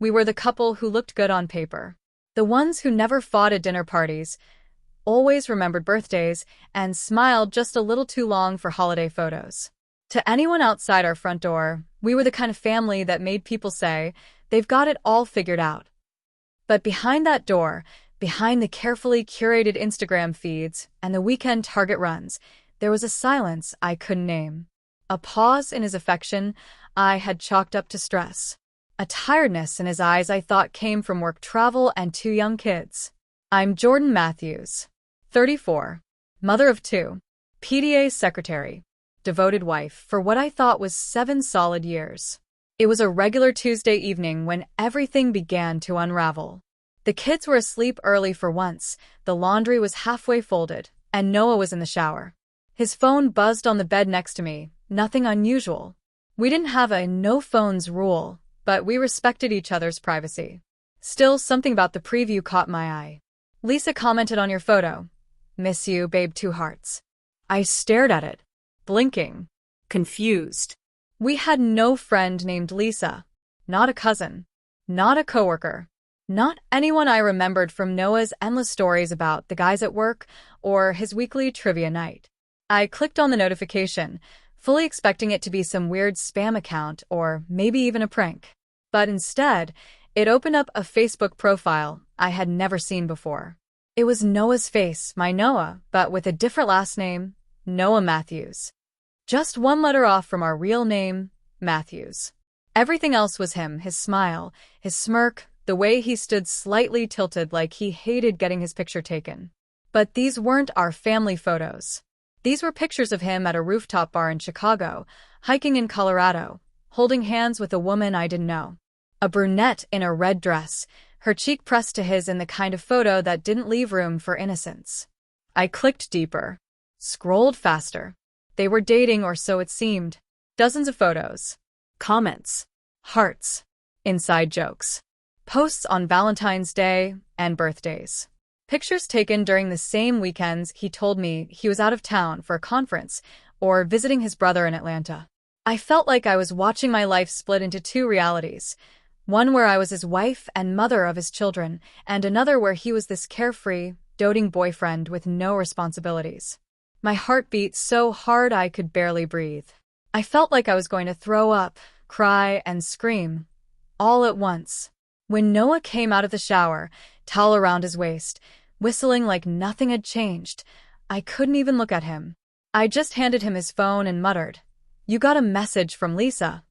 We were the couple who looked good on paper. The ones who never fought at dinner parties, always remembered birthdays, and smiled just a little too long for holiday photos. To anyone outside our front door, we were the kind of family that made people say, they've got it all figured out. But behind that door, behind the carefully curated Instagram feeds and the weekend Target runs, there was a silence I couldn't name. A pause in his affection I had chalked up to stress. A tiredness in his eyes I thought came from work travel and 2 young kids. I'm Jordan Matthews, 34, mother of 2, PDA secretary, devoted wife for what I thought was 7 solid years. It was a regular Tuesday evening when everything began to unravel. The kids were asleep early for once, the laundry was halfway folded, and Noah was in the shower. His phone buzzed on the bed next to me, nothing unusual. We didn't have a no-phones rule, but we respected each other's privacy. Still, something about the preview caught my eye. Lisa commented on your photo. Miss you, babe, 2 hearts. I stared at it, blinking, confused. We had no friend named Lisa. Not a cousin. Not a coworker. Not anyone I remembered from Noah's endless stories about the guys at work or his weekly trivia night. I clicked on the notification, fully expecting it to be some weird spam account or maybe even a prank. But instead, it opened up a Facebook profile I had never seen before. It was Noah's face, my Noah, but with a different last name, Noah Matthews. Just 1 letter off from our real name, Matthews. Everything else was him, his smile, his smirk, the way he stood slightly tilted like he hated getting his picture taken. But these weren't our family photos. These were pictures of him at a rooftop bar in Chicago, hiking in Colorado, holding hands with a woman I didn't know. A brunette in a red dress, her cheek pressed to his in the kind of photo that didn't leave room for innocence. I clicked deeper, scrolled faster. They were dating, or so it seemed. Dozens of photos, comments, hearts, inside jokes, posts on Valentine's Day and birthdays. Pictures taken during the same weekends he told me he was out of town for a conference or visiting his brother in Atlanta. I felt like I was watching my life split into 2 realities, one where I was his wife and mother of his children, and another where he was this carefree, doting boyfriend with no responsibilities. My heart beat so hard I could barely breathe. I felt like I was going to throw up, cry, and scream, all at once. When Noah came out of the shower, towel around his waist, whistling like nothing had changed, I couldn't even look at him. I just handed him his phone and muttered, "You got a message from Lisa."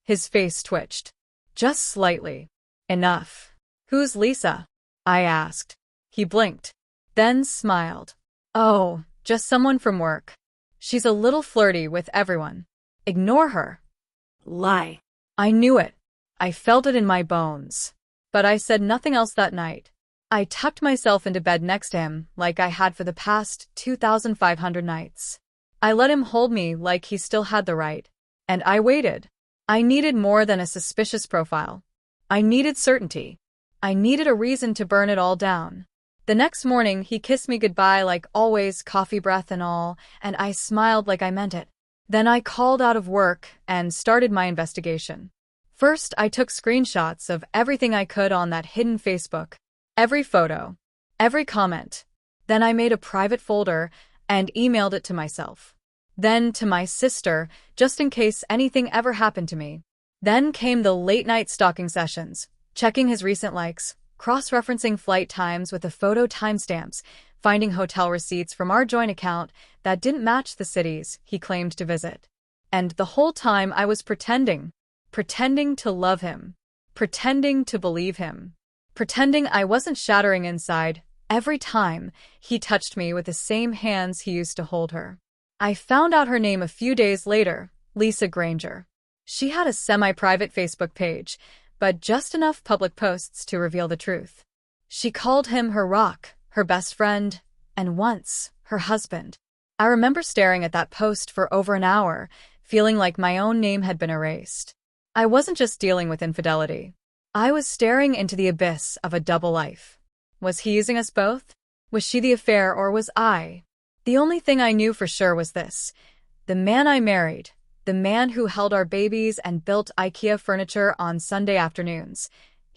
His face twitched. Just slightly. Enough. Who's Lisa? I asked. He blinked, then smiled. Oh, just someone from work. She's a little flirty with everyone. Ignore her. Lie. I knew it. I felt it in my bones. But I said nothing else that night. I tucked myself into bed next to him like I had for the past 2,500 nights. I let him hold me like he still had the right. And I waited. I needed more than a suspicious profile. I needed certainty. I needed a reason to burn it all down. The next morning, he kissed me goodbye like always, coffee breath and all, and I smiled like I meant it. Then I called out of work and started my investigation. First, I took screenshots of everything I could on that hidden Facebook. Every photo. Every comment. Then I made a private folder and emailed it to myself. Then to my sister, just in case anything ever happened to me. Then came the late-night stalking sessions, checking his recent likes, cross-referencing flight times with the photo timestamps, finding hotel receipts from our joint account that didn't match the cities he claimed to visit. And the whole time I was pretending to love him, pretending to believe him, pretending I wasn't shattering inside every time he touched me with the same hands he used to hold her. I found out her name a few days later, Lisa Granger. She had a semi-private Facebook page, but just enough public posts to reveal the truth. She called him her rock, her best friend, and once, her husband. I remember staring at that post for over an hour, feeling like my own name had been erased. I wasn't just dealing with infidelity. I was staring into the abyss of a double life. Was he using us both? Was she the affair, or was I? The only thing I knew for sure was this. The man I married, the man who held our babies and built IKEA furniture on Sunday afternoons,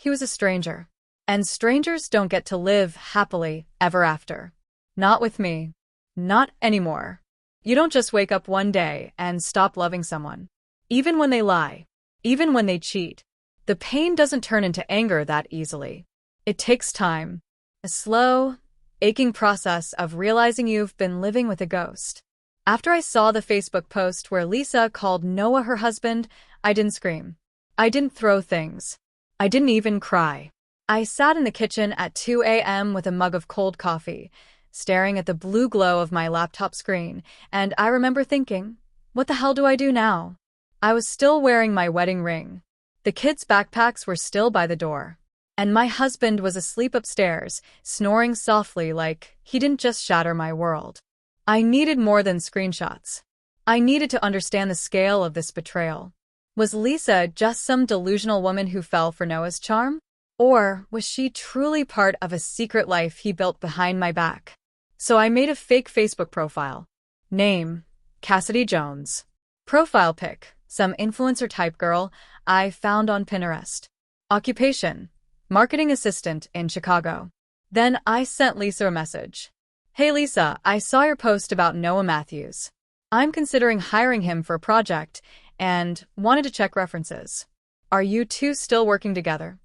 He was a stranger. And strangers don't get to live happily ever after. Not with me. Not anymore. You don't just wake up one day and stop loving someone. Even when they lie. Even when they cheat. The pain doesn't turn into anger that easily. It takes time. A slow, aching process of realizing you've been living with a ghost. After I saw the Facebook post where Lisa called Noah her husband, I didn't scream. I didn't throw things. I didn't even cry. I sat in the kitchen at 2 a.m. with a mug of cold coffee, staring at the blue glow of my laptop screen, and I remember thinking, what the hell do I do now? I was still wearing my wedding ring. The kids' backpacks were still by the door. And my husband was asleep upstairs, snoring softly like he didn't just shatter my world. I needed more than screenshots. I needed to understand the scale of this betrayal. Was Lisa just some delusional woman who fell for Noah's charm? Or was she truly part of a secret life he built behind my back? So I made a fake Facebook profile. Name: Cassidy Jones. Profile pic: some influencer-type girl I found on Pinterest. Occupation: marketing assistant in Chicago. Then I sent Lisa a message. Hey Lisa, I saw your post about Noah Matthews. I'm considering hiring him for a project and wanted to check references. Are you two still working together?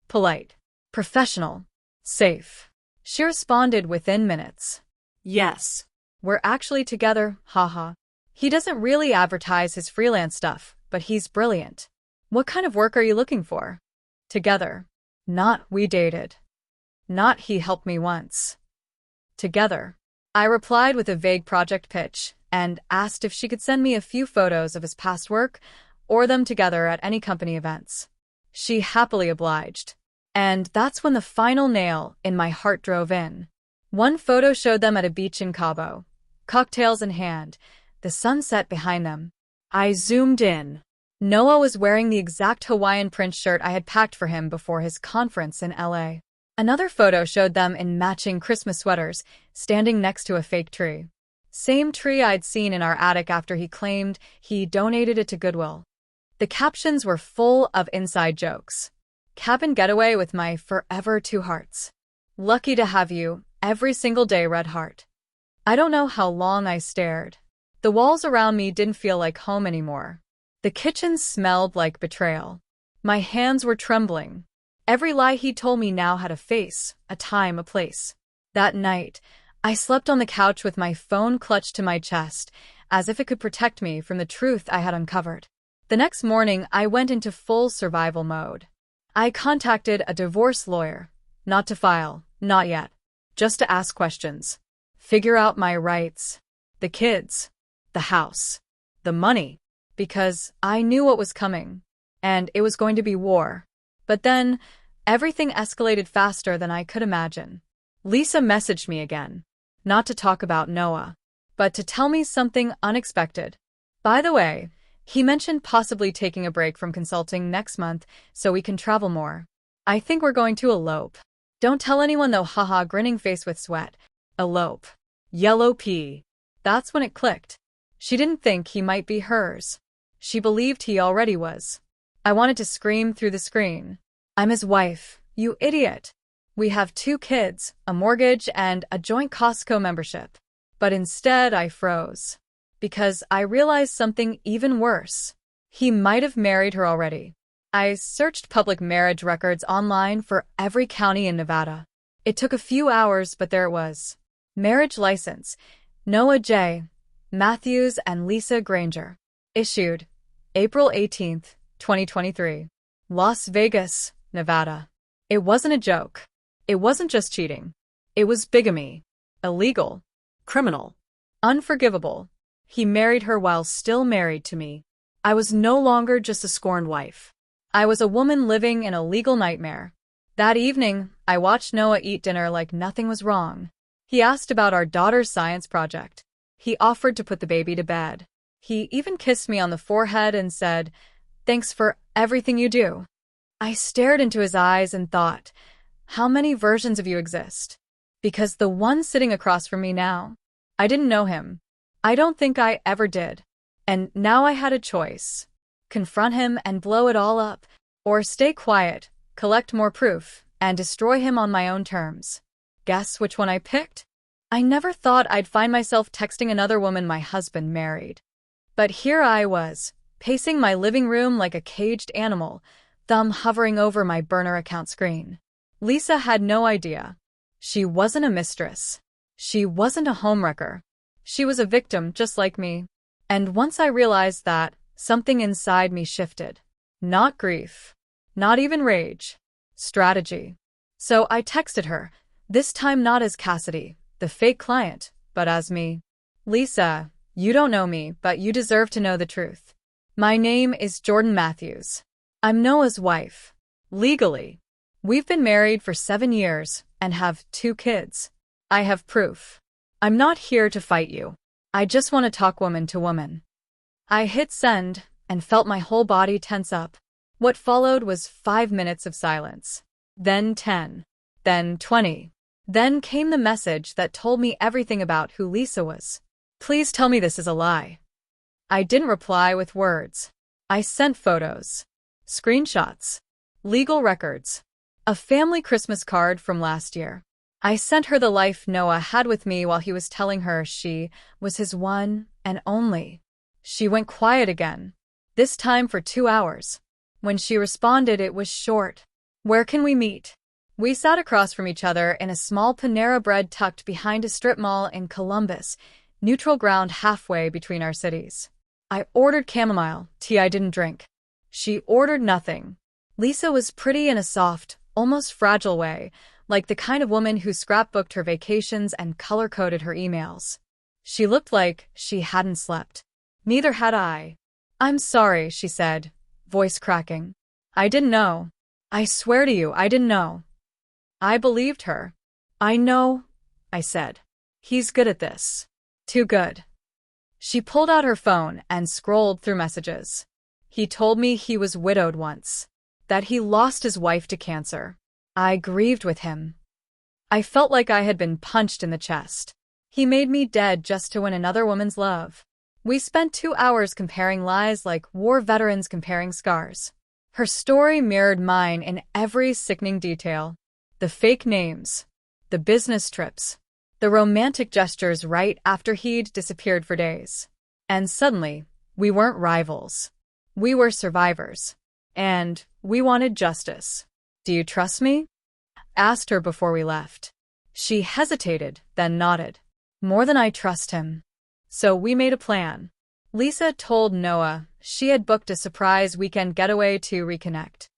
Polite. Professional. Safe. She responded within minutes. Yes. We're actually together, haha. He doesn't really advertise his freelance stuff, but he's brilliant. What kind of work are you looking for? Together. Not we dated. Not he helped me once. Together. I replied with a vague project pitch and asked if she could send me a few photos of his past work or them together at any company events. She happily obliged. And that's when the final nail in my heart drove in. One photo showed them at a beach in Cabo, cocktails in hand, the sunset behind them. I zoomed in. Noah was wearing the exact Hawaiian print shirt I had packed for him before his conference in LA. Another photo showed them in matching Christmas sweaters, standing next to a fake tree. Same tree I'd seen in our attic after he claimed he donated it to Goodwill. The captions were full of inside jokes. Cabin getaway with my forever two hearts. Lucky to have you, every single day, red heart. I don't know how long I stared. The walls around me didn't feel like home anymore. The kitchen smelled like betrayal. My hands were trembling. Every lie he told me now had a face, a time, a place. That night, I slept on the couch with my phone clutched to my chest, as if it could protect me from the truth I had uncovered. The next morning, I went into full survival mode. I contacted a divorce lawyer. Not to file, not yet. Just to ask questions. Figure out my rights. The kids. The house. The money. Because I knew what was coming. And it was going to be war. But then, everything escalated faster than I could imagine. Lisa messaged me again. Not to talk about Noah, but to tell me something unexpected. By the way, he mentioned possibly taking a break from consulting next month so we can travel more. I think we're going to elope. Don't tell anyone though, haha, grinning face with sweat. Elope. Yellow pea. That's when it clicked. She didn't think he might be hers. She believed he already was. I wanted to scream through the screen. I'm his wife, you idiot. We have 2 kids, a mortgage, and a joint Costco membership. But instead I froze. Because I realized something even worse. He might have married her already. I searched public marriage records online for every county in Nevada. It took a few hours, but there it was. Marriage license. Noah J. Matthews and Lisa Granger. Issued April 18, 2023. Las Vegas, Nevada. It wasn't a joke. It wasn't just cheating. It was bigamy. Illegal. Criminal. Unforgivable. He married her while still married to me. I was no longer just a scorned wife. I was a woman living in a legal nightmare. That evening, I watched Noah eat dinner like nothing was wrong. He asked about our daughter's science project. He offered to put the baby to bed. He even kissed me on the forehead and said, "Thanks for everything you do." I stared into his eyes and thought, how many versions of you exist? Because the one sitting across from me now, I didn't know him. I don't think I ever did. And now I had a choice. Confront him and blow it all up, or stay quiet, collect more proof, and destroy him on my own terms. Guess which one I picked? I never thought I'd find myself texting another woman my husband married. But here I was, pacing my living room like a caged animal, thumb hovering over my burner account screen. Lisa had no idea. She wasn't a mistress. She wasn't a homewrecker. She was a victim just like me. And once I realized that, something inside me shifted. Not grief. Not even rage. Strategy. So I texted her, this time not as Cassidy, the fake client, but as me. Lisa, you don't know me, but you deserve to know the truth. My name is Jordan Matthews. I'm Noah's wife. Legally. We've been married for 7 years and have 2 kids. I have proof. I'm not here to fight you. I just want to talk woman to woman. I hit send and felt my whole body tense up. What followed was 5 minutes of silence. Then 10. Then 20. Then came the message that told me everything about who Lisa was. Please tell me this is a lie. I didn't reply with words. I sent photos. Screenshots. Legal records. A family Christmas card from last year. I sent her the life Noah had with me while he was telling her she was his one and only. She went quiet again. This time for 2 hours. When she responded, it was short. Where can we meet? We sat across from each other in a small Panera Bread tucked behind a strip mall in Columbus, neutral ground halfway between our cities. I ordered chamomile, tea I didn't drink. She ordered nothing. Lisa was pretty in a soft, almost fragile way, like the kind of woman who scrapbooked her vacations and color-coded her emails. She looked like she hadn't slept. Neither had I. I'm sorry, she said, voice cracking. I didn't know. I swear to you, I didn't know. I believed her. I know, I said. He's good at this. Too good. She pulled out her phone and scrolled through messages. He told me he was widowed once. That he lost his wife to cancer. I grieved with him. I felt like I had been punched in the chest. He made me dead just to win another woman's love. We spent 2 hours comparing lies like war veterans comparing scars. Her story mirrored mine in every sickening detail. The fake names. The business trips. The romantic gestures right after he'd disappeared for days. And suddenly, we weren't rivals. We were survivors. And we wanted justice. Do you trust me? Asked her before we left. She hesitated, then nodded. More than I trust him. So we made a plan. Lisa told Noah she had booked a surprise weekend getaway to reconnect.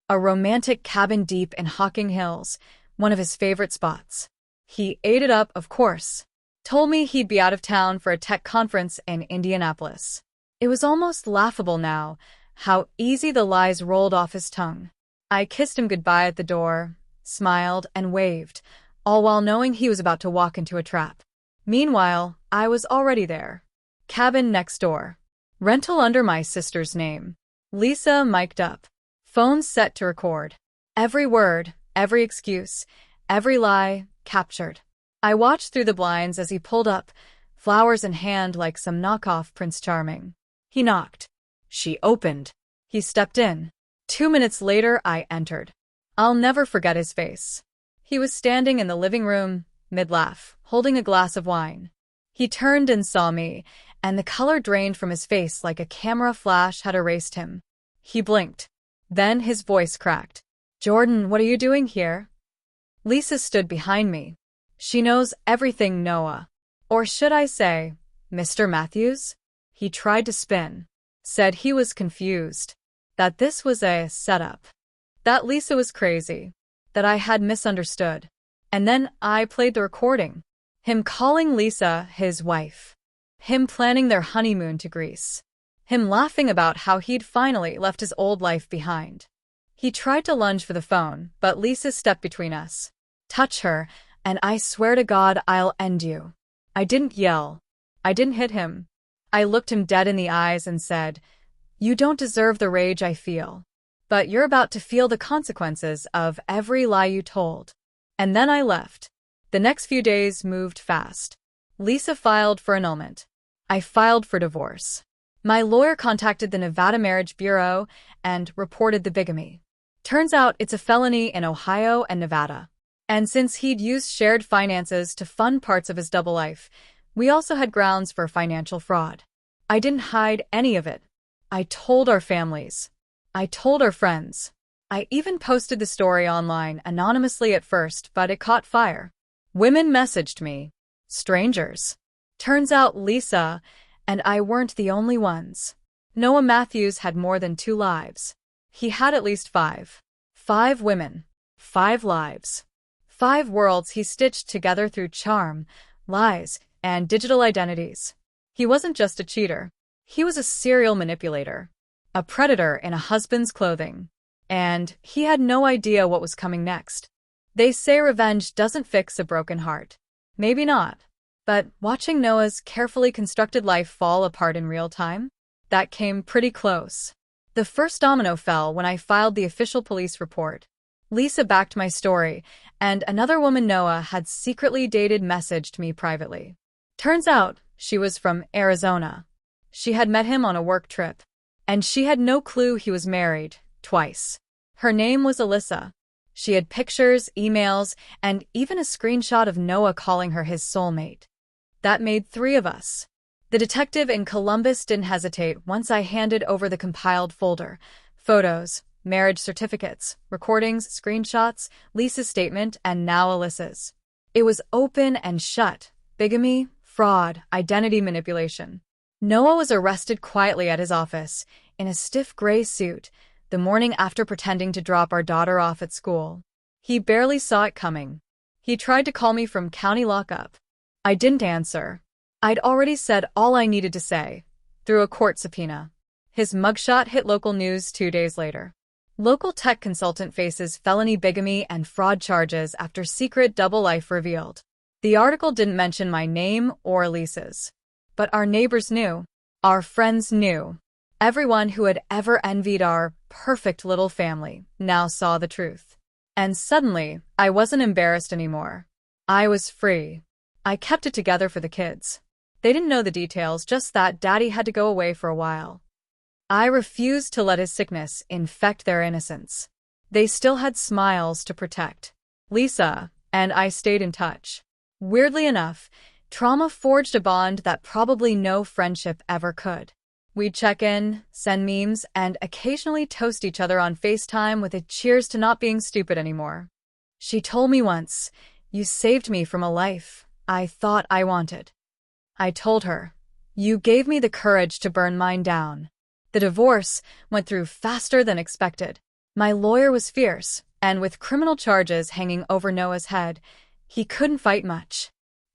A romantic cabin deep in Hocking Hills, one of his favorite spots. He ate it up, of course. Told me he'd be out of town for a tech conference in Indianapolis. It was almost laughable now, how easy the lies rolled off his tongue. I kissed him goodbye at the door, smiled and waved, all while knowing he was about to walk into a trap. Meanwhile, I was already there. Cabin next door. Rental under my sister's name. Lisa mic'd up. Phone set to record. Every word, every excuse, every lie, captured. I watched through the blinds as he pulled up, flowers in hand like some knockoff Prince Charming. He knocked. She opened. He stepped in. 2 minutes later, I entered. I'll never forget his face. He was standing in the living room, mid-laugh, holding a glass of wine. He turned and saw me, and the color drained from his face like a camera flash had erased him. He blinked. Then his voice cracked. Jordan, what are you doing here? Lisa stood behind me. She knows everything, Noah. Or should I say, Mr. Matthews? He tried to spin. Said he was confused. That this was a setup. That Lisa was crazy. That I had misunderstood. And then I played the recording. Him calling Lisa his wife. Him planning their honeymoon to Greece. Him laughing about how he'd finally left his old life behind. He tried to lunge for the phone, but Lisa stepped between us. Touch her, and I swear to God I'll end you. I didn't yell. I didn't hit him. I looked him dead in the eyes and said, You don't deserve the rage I feel. But you're about to feel the consequences of every lie you told. And then I left. The next few days moved fast. Lisa filed for annulment. I filed for divorce. My lawyer contacted the Nevada Marriage Bureau and reported the bigamy. Turns out it's a felony in Ohio and Nevada. And since he'd used shared finances to fund parts of his double life, we also had grounds for financial fraud. I didn't hide any of it. I told our families. I told our friends. I even posted the story online anonymously at first, but it caught fire. Women messaged me. Strangers. Turns out Lisa and I weren't the only ones. Noah Matthews had more than 2 lives. He had at least 5. 5 women. 5 lives. 5 worlds he stitched together through charm, lies, and digital identities. He wasn't just a cheater. He was a serial manipulator. A predator in a husband's clothing. And he had no idea what was coming next. They say revenge doesn't fix a broken heart. Maybe not. But watching Noah's carefully constructed life fall apart in real time? That came pretty close. The first domino fell when I filed the official police report. Lisa backed my story, and another woman Noah had secretly dated messaged me privately. Turns out, she was from Arizona. She had met him on a work trip, and she had no clue he was married, twice. Her name was Alyssa. She had pictures, emails, and even a screenshot of Noah calling her his soulmate. That made 3 of us. The detective in Columbus didn't hesitate once I handed over the compiled folder. Photos, marriage certificates, recordings, screenshots, Lisa's statement, and now Alyssa's. It was open and shut. Bigamy, fraud, identity manipulation. Noah was arrested quietly at his office, in a stiff gray suit, the morning after pretending to drop our daughter off at school. He barely saw it coming. He tried to call me from county lockup. I didn't answer. I'd already said all I needed to say, through a court subpoena. His mugshot hit local news 2 days later. Local tech consultant faces felony bigamy and fraud charges after secret double life revealed. The article didn't mention my name or Lisa's. But our neighbors knew. Our friends knew. Everyone who had ever envied our perfect little family now saw the truth. And suddenly, I wasn't embarrassed anymore. I was free. I kept it together for the kids. They didn't know the details, just that Daddy had to go away for a while. I refused to let his sickness infect their innocence. They still had smiles to protect. Lisa and I stayed in touch. Weirdly enough, trauma forged a bond that probably no friendship ever could. We'd check in, send memes, and occasionally toast each other on FaceTime with a cheers to not being stupid anymore. She told me once, "You saved me from a life I thought I wanted." I told her, "You gave me the courage to burn mine down." The divorce went through faster than expected. My lawyer was fierce, and with criminal charges hanging over Noah's head, he couldn't fight much.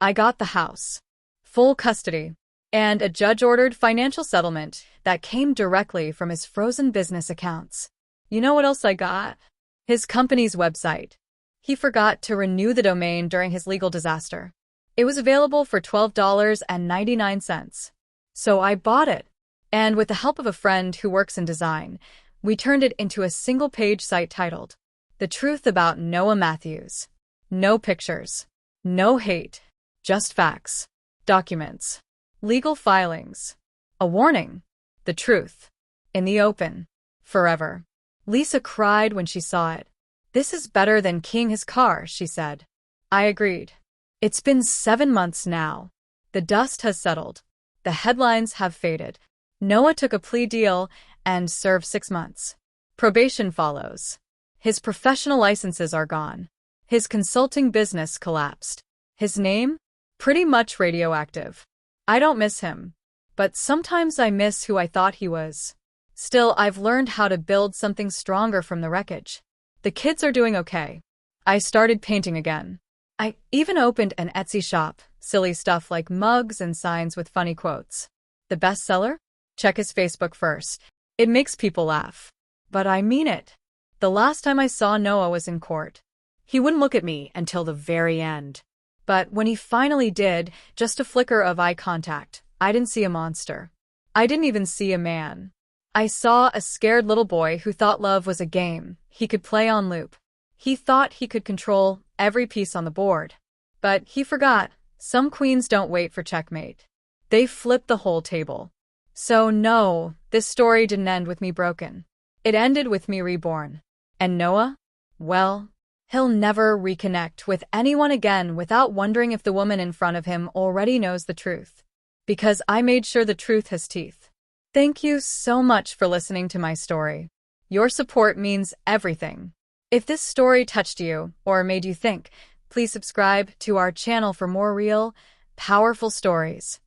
I got the house, full custody, and a judge-ordered financial settlement that came directly from his frozen business accounts. You know what else I got? His company's website. He forgot to renew the domain during his legal disaster. It was available for $12.99. So I bought it. And with the help of a friend who works in design, we turned it into a single-page site titled, "The Truth About Noah Matthews." No pictures. No hate. Just facts. Documents. Legal filings. A warning. The truth. In the open. Forever. Lisa cried when she saw it. "This is better than keying his car," she said. I agreed. It's been 7 months now. The dust has settled. The headlines have faded. Noah took a plea deal and served 6 months. Probation follows. His professional licenses are gone. His consulting business collapsed. His name? Pretty much radioactive. I don't miss him. But sometimes I miss who I thought he was. Still, I've learned how to build something stronger from the wreckage. The kids are doing okay. I started painting again. I even opened an Etsy shop, silly stuff like mugs and signs with funny quotes. The bestseller? Check his Facebook first. It makes people laugh. But I mean it. The last time I saw Noah was in court. He wouldn't look at me until the very end. But when he finally did, just a flicker of eye contact, I didn't see a monster. I didn't even see a man. I saw a scared little boy who thought love was a game he could play on loop. He thought he could control every piece on the board. But he forgot, some queens don't wait for checkmate. They flip the whole table. So no, this story didn't end with me broken. It ended with me reborn. And Noah? Well, he'll never reconnect with anyone again without wondering if the woman in front of him already knows the truth. Because I made sure the truth has teeth. Thank you so much for listening to my story. Your support means everything. If this story touched you or made you think, please subscribe to our channel for more real, powerful stories.